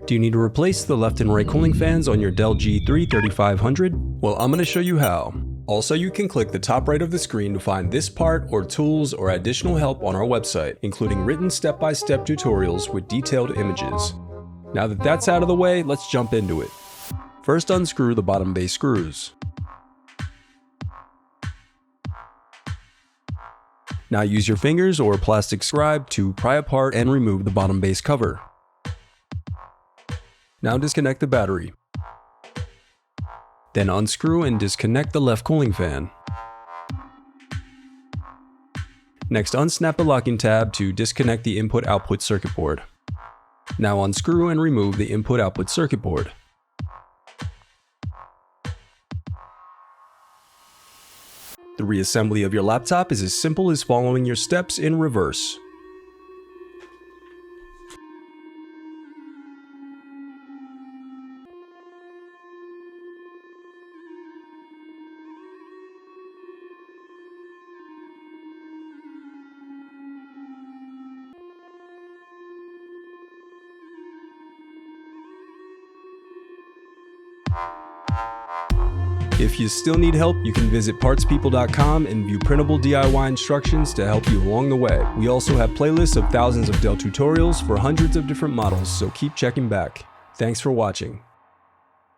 Do you need to replace the left and right cooling fans on your Dell G3 3500? Well, I'm going to show you how. Also, you can click the top right of the screen to find this part or tools or additional help on our website, including written step-by-step tutorials with detailed images. Now that that's out of the way, let's jump into it. First, unscrew the bottom base screws. Now use your fingers or a plastic scribe to pry apart and remove the bottom base cover. Now disconnect the battery. Then unscrew and disconnect the left cooling fan. Next, unsnap the locking tab to disconnect the input-output circuit board. Now unscrew and remove the input-output circuit board. The reassembly of your laptop is as simple as following your steps in reverse. If you still need help, you can visit partspeople.com and view printable DIY instructions to help you along the way. We also have playlists of thousands of Dell tutorials for hundreds of different models, so keep checking back. Thanks for watching.